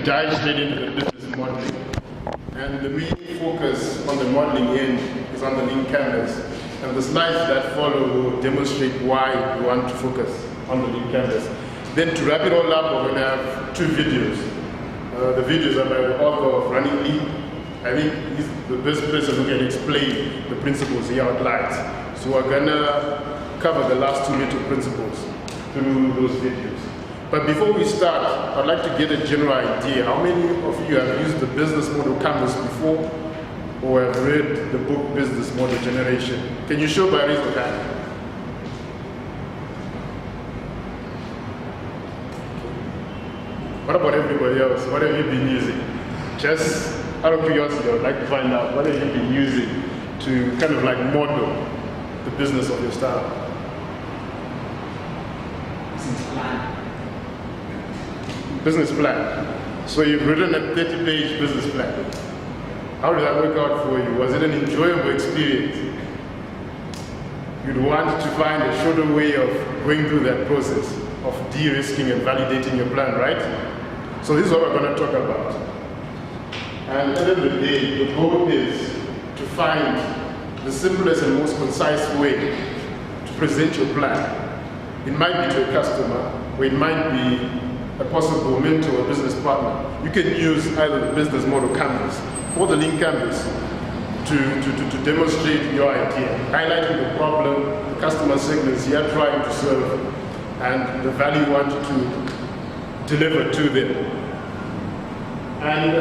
dive straight into the business modeling. And the main focus on the modeling end is on the link canvas. And the slides that follow will demonstrate why you want to focus on the link canvas. Then to wrap it all up, we're going to have 2 videos. The videos are by the author of Running Lean. I think he's the best person who can explain the principles he outlines. So we're going to cover the last 2 little principles through those videos. But before we start, I'd like to get a general idea. How many of you have used the business model canvas before or have read the book Business Model Generation? Can you show by raise of hand? What about everybody else? What have you been using? Just out of curiosity, I would like to find out what have you been using to kind of like model the business of your startup? Business plan. Business plan. So you've written a 30-page business plan. How did that work out for you? Was it an enjoyable experience? You'd want to find a shorter way of going through that process of de-risking and validating your plan, right? So this is what we're going to talk about. And at the end of the day, the goal is to find the simplest and most concise way to present your plan. It might be to a customer, or it might be a possible mentor or business partner. You can use either the business model canvas or the link canvas to demonstrate your idea, highlighting the problem, the customer segments you are trying to serve, and the value you want to deliver to them. And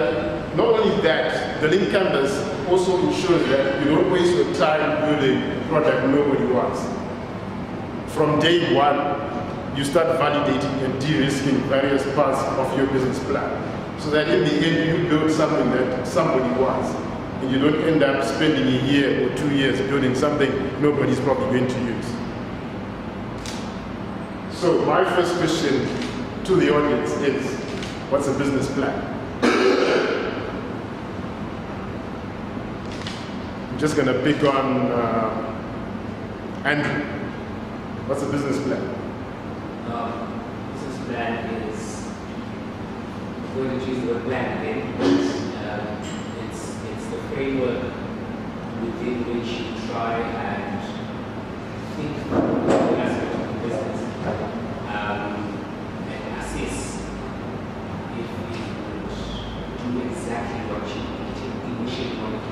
not only that, the link canvas also ensures that you don't waste your time building a product nobody wants. From day one, you start validating and de-risking various parts of your business plan, so that in the end you build something that somebody wants, and you don't end up spending a year or 2 years building something nobody's probably going to use. So my first question to the audience is, what's a business plan? I'm just going to pick on Andrew. What's a business plan? Business plan is, I'm going to choose the word plan again, but it's the framework within which you try and think about the aspect of the business and assess if it would do exactly what you initially wanted to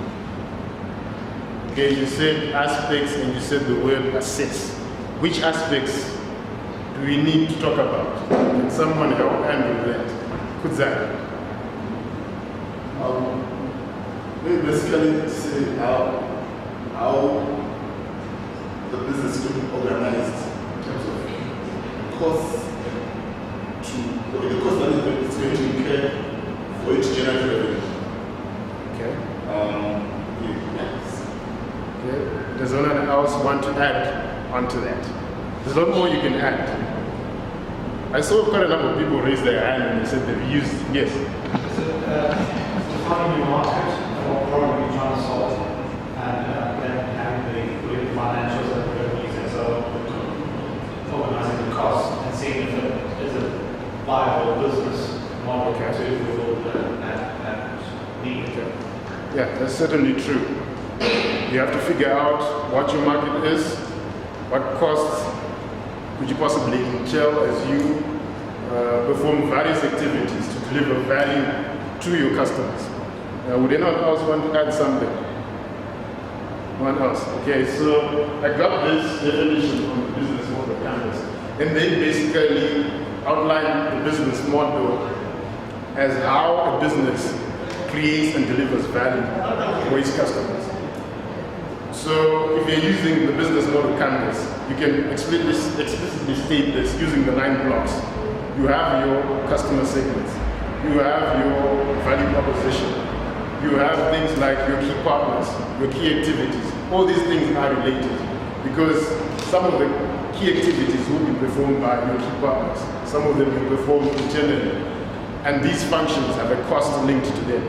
do. Okay, you said aspects and you said the word assess. Which aspects do we need to talk about? Can someone help Andrew with that? Kudzai. Basically say how the business is to be organized in terms of costs the cost that it's going to incur for it to generate revenue. Okay. Yes. Okay. Does anyone else want to add onto that? There's a lot more you can add. I saw quite a number of people raise their hand and they said they've used, yes. So, defining your market and what problem you're trying to solve, and then having the financials and revenues, and so organizing the costs and seeing if it is a viable business model to build that need. Okay. Yeah, that's certainly true. You have to figure out what your market is, what costs could you possibly entail as you perform various activities to deliver value to your customers. Would anyone else want to add something? No one else? Okay, so I got this definition from the business model canvas, and they basically outline the business model as how a business creates and delivers value for its customers. So if you're using the business model canvas, you can explicitly state this using the 9 blocks. You have your customer segments, you have your value proposition, you have things like your key partners, your key activities. All these things are related because some of the key activities will be performed by your key partners, some of them will be performed internally, and these functions have a cost linked to them.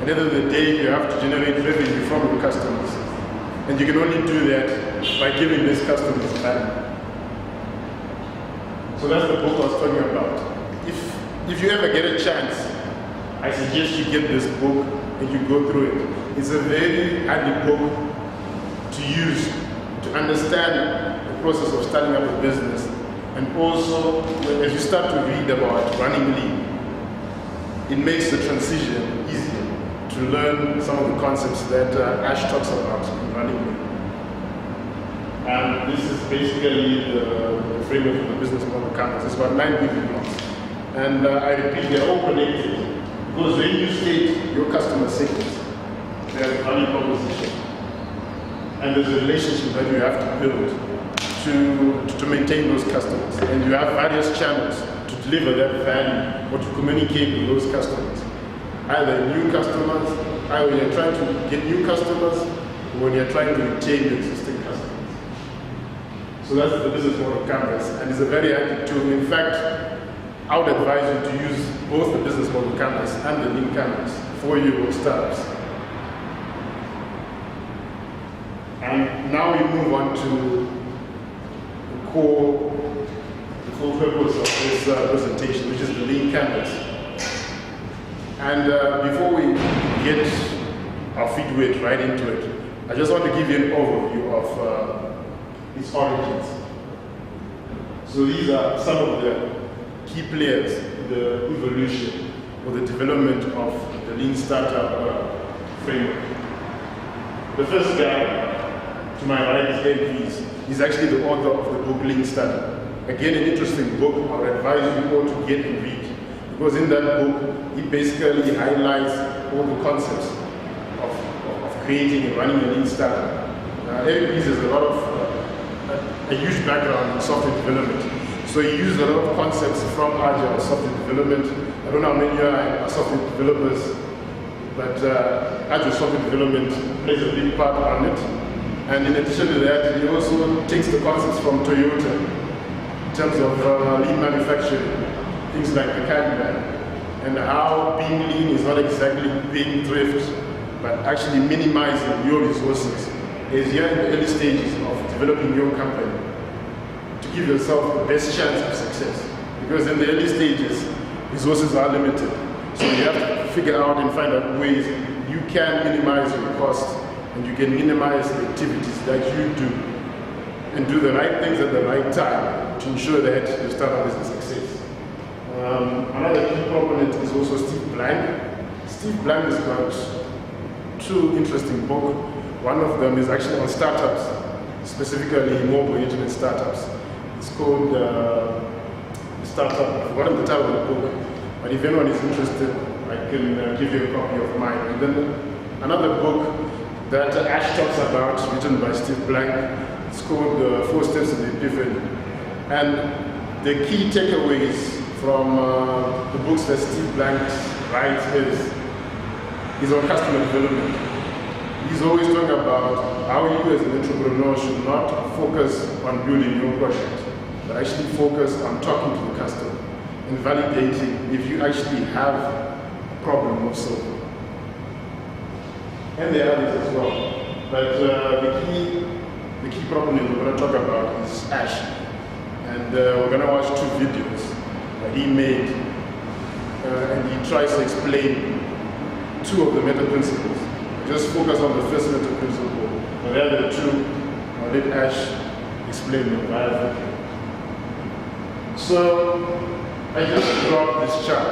At the end of the day, you have to generate revenue from your customers. And you can only do that by giving these customers value. So that's the book I was talking about. If you ever get a chance I suggest you get this book and you go through it. It's a very handy book to use to understand the process of starting up a business, and also as you start to read about running lean, it makes the transition easier to learn some of the concepts that Ash talks about in running lean. And this is basically the framework of the business model canvas. It's about 9 building blocks. And I repeat, they're all connected. Because when you state your customer segments, there's a value proposition. And there's a relationship that you have to build to maintain those customers. And you have various channels to deliver that value or to communicate with those customers. Either new customers, either when you're trying to get new customers, or when you're trying to retain your existing customers. So that's the business model canvas, and it's a very active tool. In fact, I would advise you to use both the business model canvas and the lean canvas for your startups. And now we move on to the core purpose of this presentation, which is the lean canvas. And before we get our feet wet right into it, I just want to give you an overview of its origins. So these are some of the key players in the evolution or the development of the lean startup framework. The first guy to my right is Ed Rees. He's actually the author of the book Lean Startup. Again, an interesting book. I would advise you all to get and read, because in that book, he basically highlights all the concepts of creating and running a lean startup. Ed Rees has a huge background in software development. So he used a lot of concepts from Agile software development. I don't know how many are software developers, but Agile software development plays a big part on it. And in addition to that, he also takes the concepts from Toyota in terms of lean manufacturing, things like the Kanban, and how being lean is not exactly being thrift, but actually minimizing your resources as you're in the early stages of developing your company to give yourself the best chance of success. Because in the early stages, resources are limited. So you have to figure out and find out ways you can minimize your costs and you can minimize the activities that you do and do the right things at the right time to ensure that your startup is a success. Another key proponent is also Steve Blank. Steve Blank has got two interesting books. One of them is actually on startups, specifically mobile internet startups. It's called Startup. I've forgotten the title of the book, but if anyone is interested, I can give you a copy of mine. And then another book that Ash talks about, written by Steve Blank, it's called 4 Steps to the Epiphany. And the key takeaways from the books that Steve Blank writes is on customer development. He's always talking about how you as an entrepreneur should not focus on building your product, but actually focus on talking to the customer and validating if you actually have a problem or solve. And there are others as well. But the key proponent we're going to talk about is Ash. And we're going to watch 2 videos that he made. And he tries to explain 2 of the meta principles. Just focus on the first meta principle. But the other 2, I'll let Ash explain them via video. So I just dropped this chart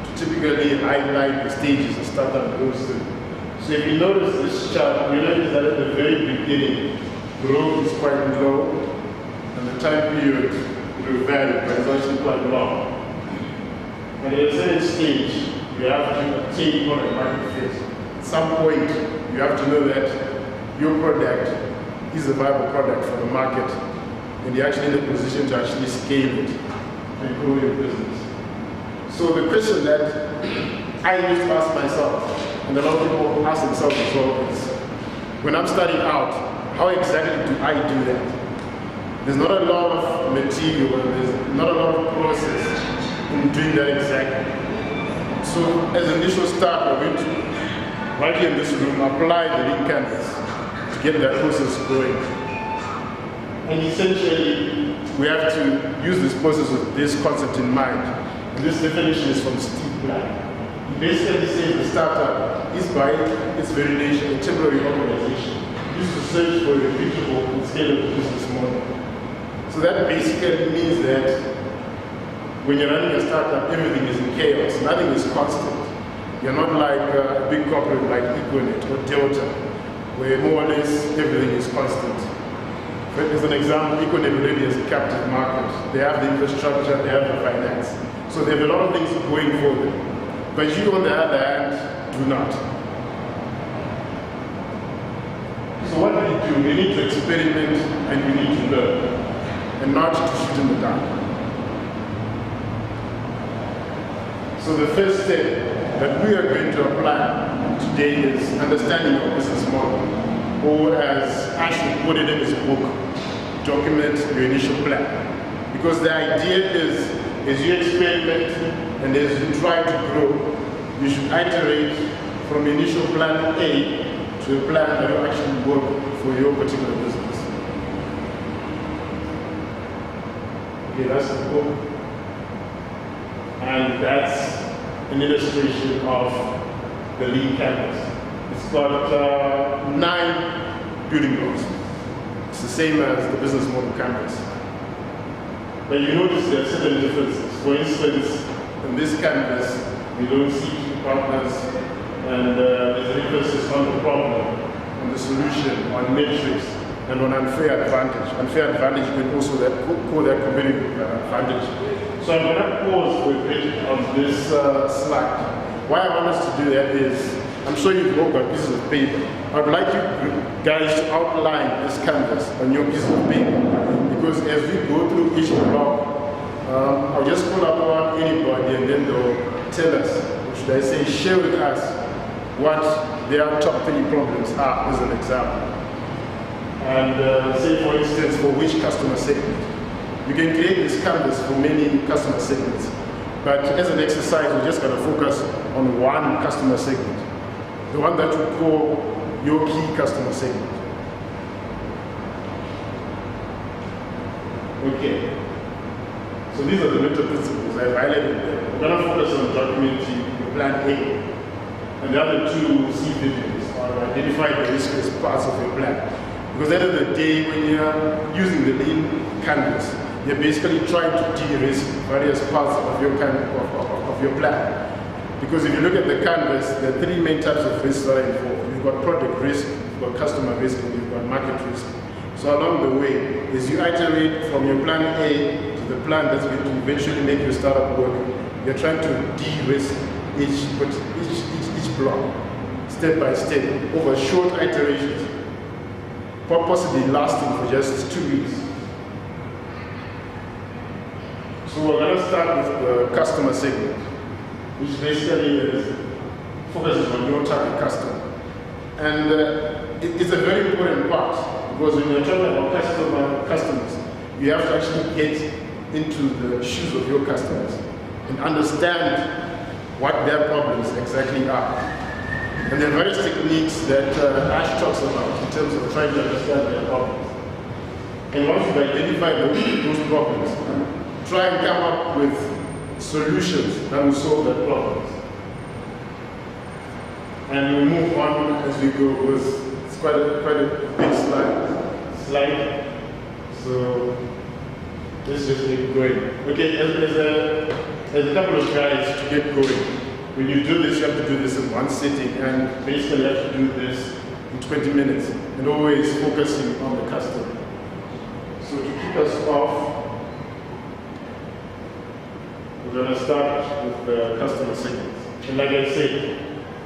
to typically highlight the stages a startup goes through. So if you notice this chart, you notice that at the very beginning, growth is quite low, and the time period will vary, but it's actually quite long. And at a certain stage, you have to obtain product market fit. At some point, you have to know that your product is a viable product for the market, and you're actually in a position to actually scale it and grow your business. So the question that I used to ask myself, and a lot of people ask themselves as well, is when I'm starting out, how exactly do I do that? There's not a lot of material, there's not a lot of process in doing that exactly. So as an initial start, we're going to, right here in this room, apply the lean canvas to get that process going. And essentially, we have to use this process with this concept in mind. And this definition is from Steve Blank. Basically says the startup is by its very nature a temporary organization used to search for a repeatable and scalable business model. So that basically means that when you're running a startup, everything is in chaos, nothing is constant. You're not like a big corporate like Econet or Delta, where more or less everything is constant. As an example, Econet already has a captive market. They have the infrastructure, they have the finance. So they have a lot of things going for them. But you, on the other hand, do not. So what do? We need to experiment and we need to learn, and not to shoot in the dark. So the first step that we are going to apply today is understanding our business model, or as Ash put it in his book, document your initial plan. Because the idea is, as you experiment and as you try to grow, you should iterate from initial plan A to a plan that will actually work for your particular business. Okay, that's the book. And that's an illustration of the lean canvas. It's got 9 building blocks. It's the same as the business model canvas. But you notice there are certain differences. For instance, in this canvas, we don't see key partners, and there's an emphasis on the problem, on the solution, on metrics, and on unfair advantage. Unfair advantage, you can also call that competitive advantage. So I'm going to pause for a bit on this slide. Why I want us to do that is, I'm sure you've all got pieces of paper. I'd like you guys to outline this canvas on your piece of paper. Because as we go through each block, I'll just call upon anybody and then they'll tell us, or should I say, share with us what their top 3 problems are, as an example. And say, for instance, for which customer segment. You can create this canvas for many customer segments. But as an exercise, we're just going to focus on one customer segment. The one that you call your key customer segment. Okay. So these are the mental principles I've highlighted there. We're going to focus on documenting your plan A. And the other 2 C videos are identify the risk as parts of your plan. Because at the end of the day, when you're using the lean canvas, you're basically trying to de-risk various parts of your plan. Because if you look at the canvas, there are 3 main types of risks that are involved. You've got product risk, you've got customer risk, and you've got market risk. So along the way, as you iterate from your plan A to the plan that's going to eventually make your startup work, you're trying to de-risk each block, step by step, over short iterations, possibly lasting for just 2 weeks. So we're going to start with the customer segment, which basically focuses on your target customer. And it's a very important part, because when you're talking about customers, you have to actually get into the shoes of your customers and understand what their problems exactly are. And there are various techniques that Ash talks about in terms of trying to understand their problems. And once you've identified those problems, try and come up with solutions that will solve their problems. And we'll move on as we go, because it's quite a big slide. So let's just get going. Okay, there's a couple of guides to get going. When you do this, you have to do this in one sitting, and basically you have to do this in 20 minutes, and always focusing on the customer. So to kick us off, we're going to start with the customer segments. And like I said,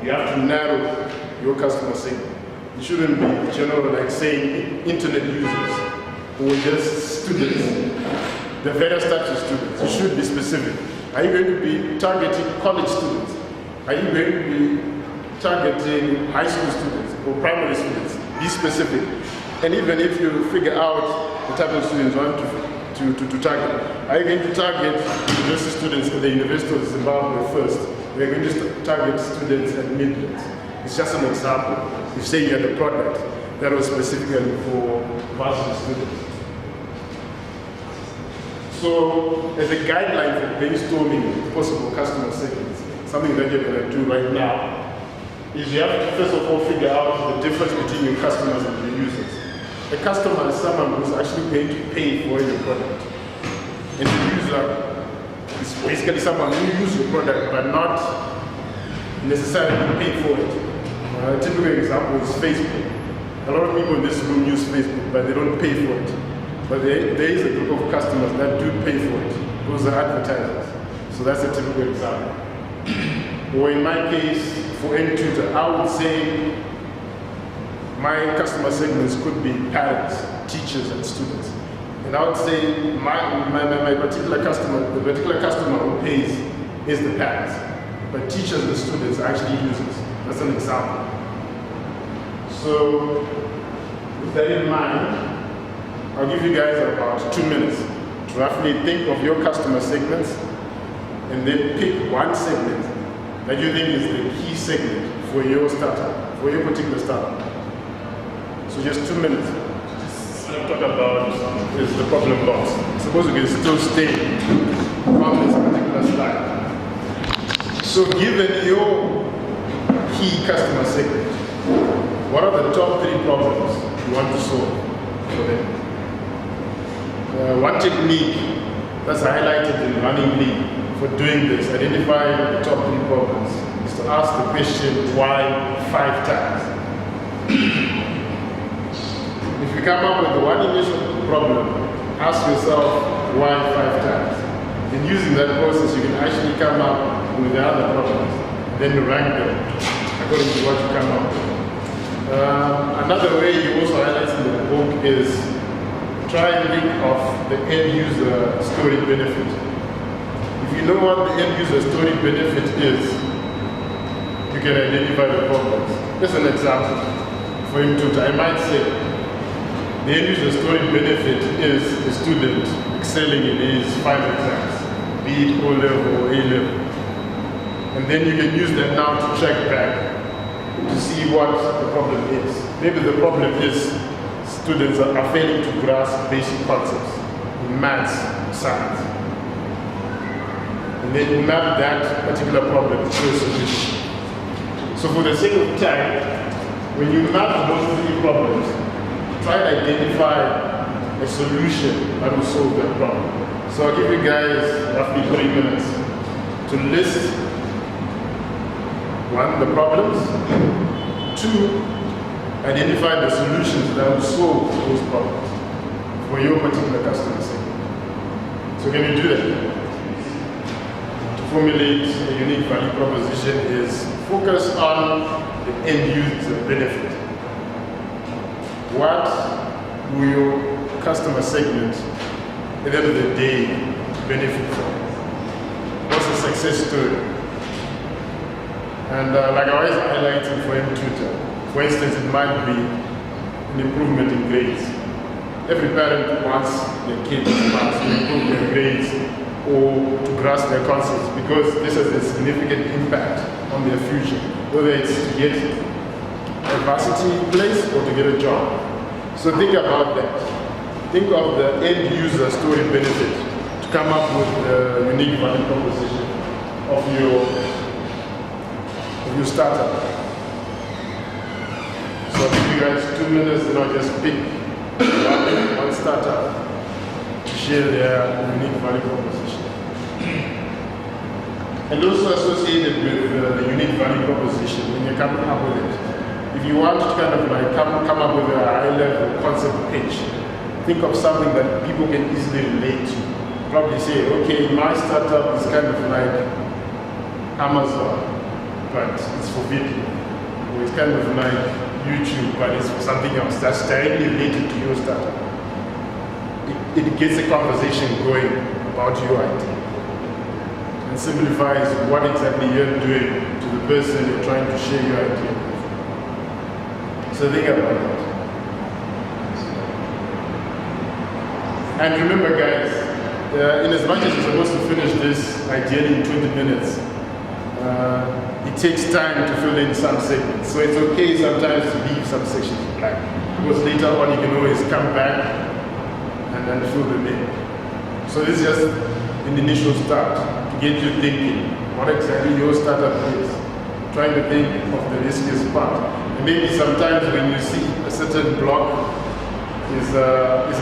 you have to narrow your customer segment. It shouldn't be general, like saying internet users or just students. The various types of students. It should be specific. Are you going to be targeting college students? Are you going to be targeting high school students or primary students? Be specific. And even if you figure out the type of students you want to target, are you going to target university students at the University of Zimbabwe first? We're going to target students at Midlands. It's just an example. You say you had a product that was specifically for varsity students. So, as a guideline for brainstorming possible customer segments, something that you're going to do right now, is you have to first of all figure out the difference between your customers and your users. A customer is someone who's actually going to pay for your product. And the user is basically someone who uses your product but not necessarily pay for it. A typical example is Facebook. A lot of people in this room use Facebook, but they don't pay for it. But there is a group of customers that do pay for it. Those are advertisers. So that's a typical example. Or in my case, for any tutor, I would say my customer segments could be parents, teachers, and students. And I would say my particular customer, the particular customer who pays is the parents. But teachers and students are actually users. That's an example. So with that in mind, I'll give you guys about 2 minutes to roughly think of your customer segments and then pick one segment that you think is the key segment for your startup, for your particular startup. So just 2 minutes. What I'm talking about is the problem box. Suppose you can still stay on this particular slide. So given your key customer segment, what are the top 3 problems you want to solve for them? One technique that's highlighted in Running Lead for doing this, identifying the top 3 problems, is to ask the question, why 5 times? If you come up with one initial problem, ask yourself, why 5 times? And using that process, you can actually come up with the other problems, then rank them according to what you come up with. Another way you also highlight in the book is try and think of the end user story benefit. If you know what the end user story benefit is, you can identify the problems. Just an example for him to, I might say, the end user story benefit is a student excelling in his final exams, be it O level or A level. And then you can use that now to track back to see what the problem is. Maybe the problem is students are failing to grasp basic concepts in maths, science. And then you map that particular problem to a solution. So for the sake of time, when you map those 3 problems, try to identify a solution that will solve that problem. So I'll give you guys roughly 3 minutes to list 1, the problems, 2, identify the solutions that will solve those problems for your particular customer segment. So can you do that? To formulate a unique value proposition is focus on the end user benefit. What will your customer segment at the end of the day benefit from? What's the success story? And like I always highlighting for any tutor, for instance, it might be an improvement in grades. Every parent wants their kids to improve their grades or to grasp their concepts because this has a significant impact on their future, whether it's to get a varsity place or to get a job. So think about that. Think of the end user story benefit to come up with the unique value proposition of your startup. So I'll give you guys 2 minutes and I'll just pick one startup to share their unique value proposition. And also associated with the unique value proposition when you're coming up with it. If you want to kind of like come up with a high-level concept pitch, think of something that people can easily relate to. Probably say, okay, my startup is kind of like Amazon, but it's for video. Or it's kind of like YouTube, but it's for something else that's directly related to your startup. It gets a conversation going about your idea and simplifies what exactly you're doing to the person you're trying to share your idea with. So think about that. And remember guys, in as much as you're supposed to finish this ideally in 20 minutes, it takes time to fill in some segments. So it's okay sometimes to leave some sections blank, because later on you can always come back and then fill them in. So this is just an initial start to get you thinking what exactly your startup is. Trying to think of the riskiest part. And maybe sometimes when you see a certain block is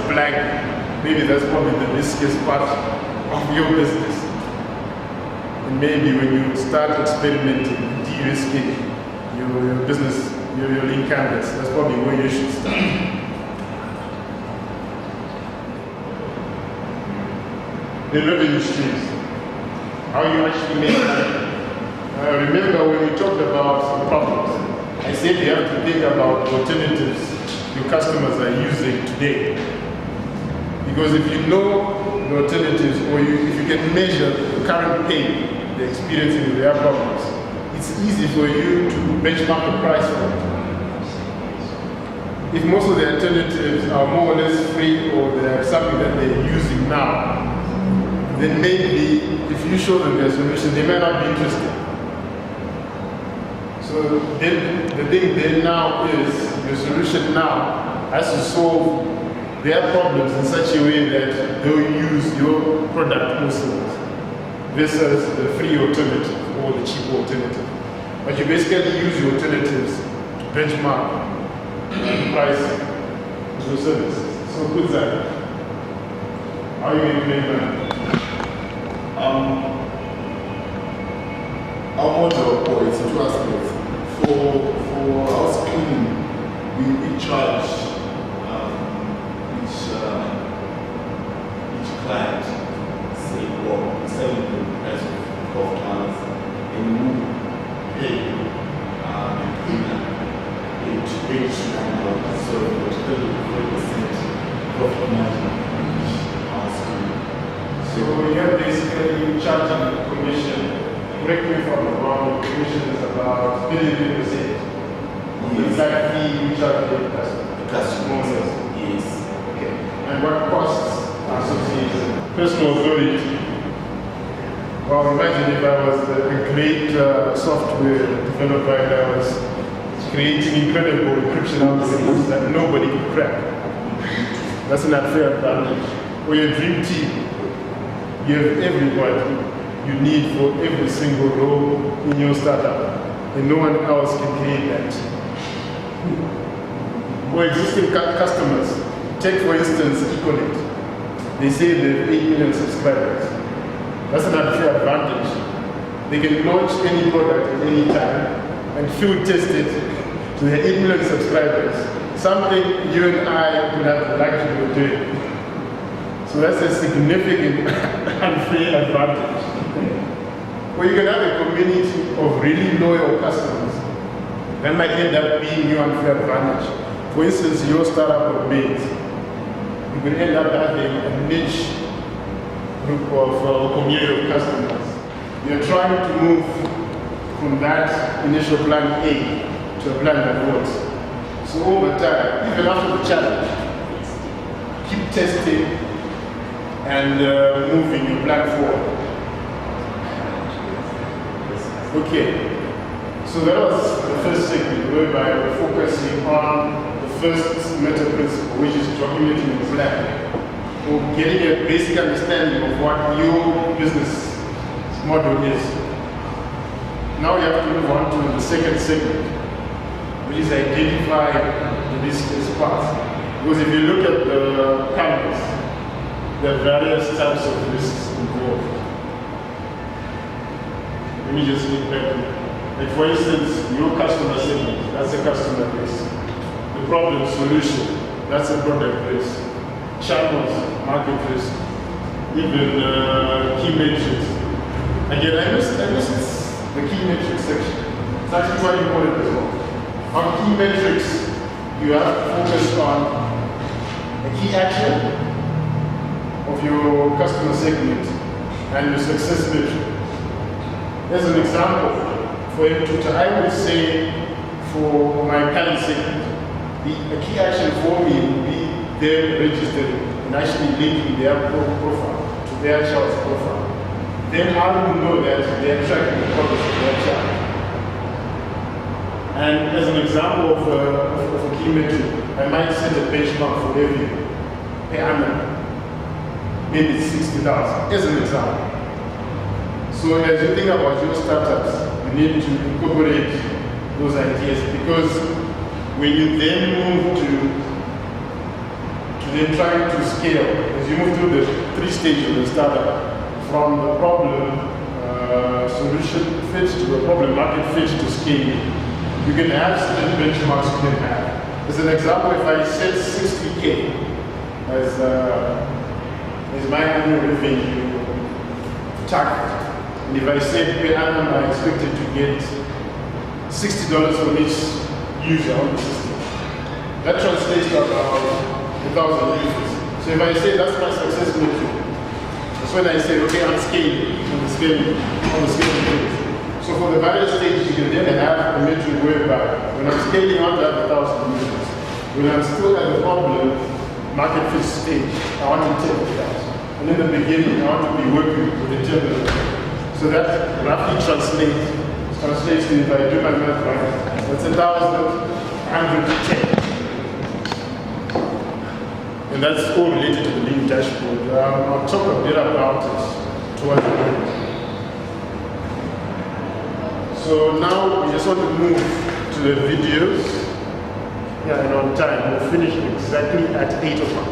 blank, maybe that's probably the riskiest part of your business. And maybe when you start experimenting, de-risking your business, your link canvas, that's probably where you should start. The revenue streams, how you actually make money. Remember when we talked about problems, I said you have to think about alternatives your customers are using today. Because if you know the alternatives, or if you can measure the current pain they're experiencing with their problems, it's easy for you to benchmark the price for it. If most of the alternatives are more or less free, or they're something that they're using now, then maybe if you show them their solution, they may not be interested. So then the thing then now is, your solution now has to solve their problems in such a way that they'll use your product or service versus the free alternative or the cheap alternative. But you basically use your alternatives to benchmark the price of your services. So good that. How are you going to make money? Our model operates in two aspects. For house cleaning, we charge each client, say, well, selling the price of 12 tons, and we pay the cleaner to pay $9. So we're 30% profit margin on each house cleaning. So you're basically charging a commission. Correct me if I'm wrong, the commission is about 33%. It's like fee you charge the customers. Yes. Okay. And what costs are associated? Personal authority. Well, imagine if I was a great software developer and I was creating incredible encryption algorithms that nobody could crack. That's an unfair advantage. Or your dream team, you have everybody you need for every single role in your startup, and no one else can create that. Or existing customers, take for instance Econet. They say they have 8 million subscribers. That's an unfair advantage. They can launch any product at any time and field test it to their 8 million subscribers. Something you and I would have the luxury of doing. So that's a significant unfair advantage. Or you can have a community of really loyal customers. That might end up being your unfair advantage. For instance, your startup of maids, you could end up having a niche group of community of customers. You're trying to move from that initial plan A to a plan that works. So over time, even after the challenge, keep testing and moving your plan forward. Okay, so that was the first segment whereby we're focusing on the first meta principle, which is documenting the plan, or getting a basic understanding of what your business model is. Now you have to move on to the second segment, which is identify the riskiest parts. Because if you look at the canvas, there are various types of risks involved. Let me just look back. Like for instance, your customer segment, that's a customer risk. The problem solution, that's a product risk. Channels, market risk. Even key metrics. Again, I missed the key metrics section. It's actually quite important as well. On key metrics, you have to focus on a key action of your customer segment and your success metric. As an example, for a tutor, I would say for my current segment, a key action for me would be them registering and actually linking their profile to their child's profile. Then I will know that they are tracking the progress of their child. And as an example of a key metric, I might set a benchmark for revenue per annum. Maybe it's 60,000, as an example. So as you think about your startups, you need to incorporate those ideas, because when you then move to then trying to scale, as you move through the 3 stages of the startup, from the problem solution fit to the problem market fit to scale, you can have certain benchmarks you can have. As an example, if I set 60K as my annual revenue target, and if I said per annum I expected to get $60 from each user on the system, that translates to about 1,000 users. So if I say that's my success metric, that's when I say, okay, I'm scaling on the scaling phase. So for the various stages, you can then have a metric whereby when I'm scaling on to have 1,000 users, when I'm still at the problem market fit stage, I want to take that. And in the beginning, I want to be working with the terminal. So that roughly translates to, if I do my math right, that's 1,110. And that's all related to the lean dashboard. I'll talk a bit about it towards the end. So now we just want to move to the videos. Yeah, and on time. We'll finish exactly at 8 o'clock.